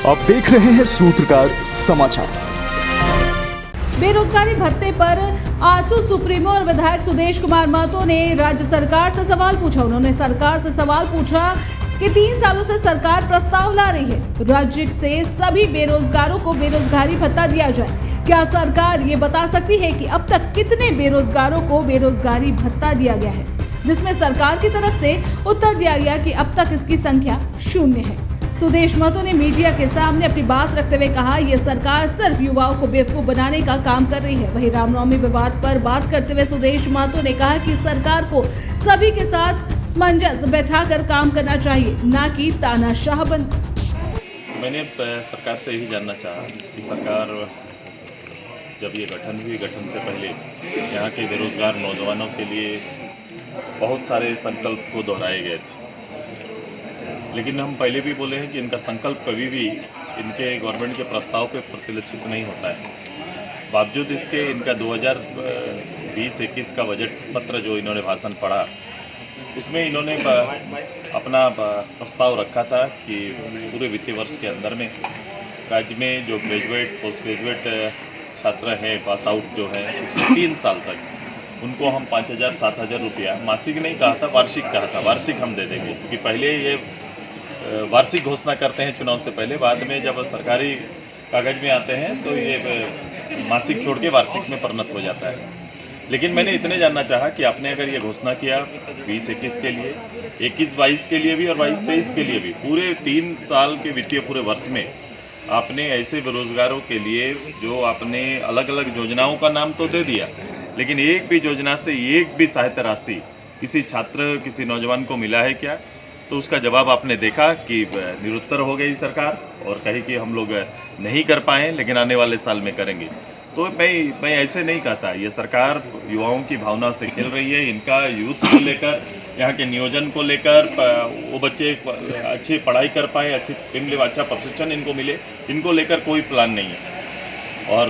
आप देख रहे हैं सूत्रकार समाचार। बेरोजगारी भत्ते पर आजसू सुप्रीमो और विधायक सुदेश कुमार महतो ने राज्य सरकार से सवाल पूछा। उन्होंने सरकार से सवाल पूछा कि 3 सालों से सरकार प्रस्ताव ला रही है राज्य से सभी बेरोजगारों को बेरोजगारी भत्ता दिया जाए। क्या सरकार ये बता सकती है कि अब तक कितने बेरोजगारों को बेरोजगारी भत्ता दिया गया है? जिसमें सरकार की तरफ से उत्तर दिया गया कि अब तक इसकी संख्या 0 है। सुदेश महतो ने मीडिया के सामने अपनी बात रखते हुए कहा, यह सरकार सिर्फ युवाओं को बेवकूफ बनाने का काम कर रही है। वहीं रामनवमी विवाद पर बात करते हुए सुदेश महतो ने कहा कि सरकार को सभी के साथ सामंजस्य बैठाकर काम करना चाहिए, ना कि तानाशाह बन। मैंने सरकार से यही जानना चाहा कि सरकार जब ये गठन हुई, गठन से पहले यहाँ के बेरोजगार नौजवानों के लिए बहुत सारे संकल्प को दोहराए गए थे, लेकिन हम पहले भी बोले हैं कि इनका संकल्प कभी भी इनके गवर्नमेंट के प्रस्ताव पे प्रतिलक्षित नहीं होता है। बावजूद इसके इनका 2020-21 का बजट पत्र जो इन्होंने भाषण पढ़ा, उसमें इन्होंने अपना प्रस्ताव रखा था कि पूरे वित्तीय वर्ष के अंदर में राज्य में जो ग्रेजुएट पोस्ट ग्रेजुएट छात्र हैं, पास आउट जो हैं, 3 साल तक उनको हम 5,000-7,000 रुपया मासिक नहीं कहा था, वार्षिक कहा था। वार्षिक हम दे देंगे, क्योंकि पहले ये वार्षिक घोषणा करते हैं चुनाव से पहले, बाद में जब सरकारी कागज में आते हैं तो ये मासिक छोड़ के वार्षिक में परिणत हो जाता है। लेकिन मैंने इतने जानना चाहा कि आपने अगर ये घोषणा किया 20-21 के लिए, 21-22 के लिए भी और 22-23 के लिए भी, पूरे 3 साल के वित्तीय पूरे वर्ष में आपने ऐसे बेरोजगारों के लिए जो आपने अलग अलग योजनाओं का नाम तो दे दिया, लेकिन एक भी योजना से एक भी सहायता राशि किसी छात्र किसी नौजवान को मिला है क्या? तो उसका जवाब आपने देखा कि निरुत्तर हो गई सरकार और कही कि हम लोग नहीं कर पाए, लेकिन आने वाले साल में करेंगे। तो मैं ऐसे नहीं कहता। ये सरकार युवाओं की भावना से खेल रही है। इनका यूथ को लेकर, यहाँ के नियोजन को लेकर, वो बच्चे अच्छी पढ़ाई कर पाए, अच्छा प्रशिक्षण इनको मिले, इनको लेकर कोई प्लान नहीं है। और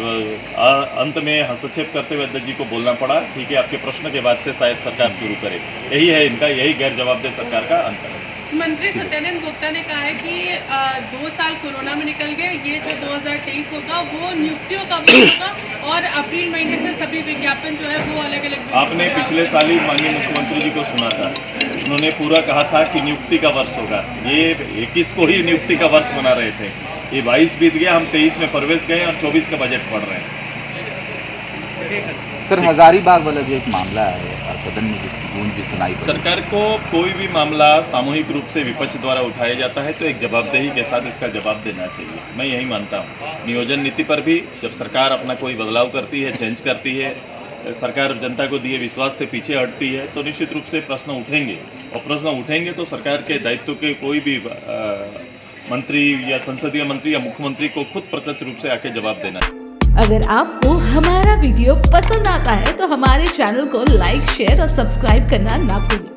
अंत में हस्तक्षेप करते हुए अध्यक्ष जी को बोलना पड़ा, ठीक है, आपके प्रश्न के बाद से शायद सरकार शुरू करे। यही है इनका, यही गैर जवाबदेह सरकार का अंतर है। मंत्री सत्यानंद भोक्ता ने कहा है कि 2 साल कोरोना में निकल गए, ये जो 2023 होगा वो नियुक्तियों का वर्ष होगा और अप्रैल महीने से सभी विज्ञापन जो है वो अलग अलग। आपने पिछले साल ही माननीय मुख्यमंत्री जी को सुना था, उन्होंने पूरा कहा था कि नियुक्ति का वर्ष होगा। ये 21 को ही नियुक्ति का वर्ष मना रहे थे, ये 22 बीत गया, हम 23 में प्रवेश गए और 24 का बजट पढ़ रहे हैं। सर, हजारीबाग वाला जो एक मामला है, सदन में जिसकी गूंज भी सुनाई पड़ी, सरकार को कोई भी मामला सामूहिक रूप से विपक्ष द्वारा उठाया जाता है तो एक जवाबदेही के साथ इसका जवाब देना चाहिए। मैं यही मानता हूँ। नियोजन नीति पर भी जब सरकार अपना कोई बदलाव करती है, चेंज करती है, सरकार जनता को दिए विश्वास से पीछे हटती है, तो निश्चित रूप से प्रश्न उठेंगे, और प्रश्न उठेंगे तो सरकार के दायित्व के कोई भी मंत्री या संसदीय मंत्री या मुख्यमंत्री को खुद प्रत्यक्ष रूप से आके जवाब देना है। अगर आपको हमारा वीडियो पसंद आता है तो हमारे चैनल को लाइक, शेयर और सब्सक्राइब करना ना भूलें।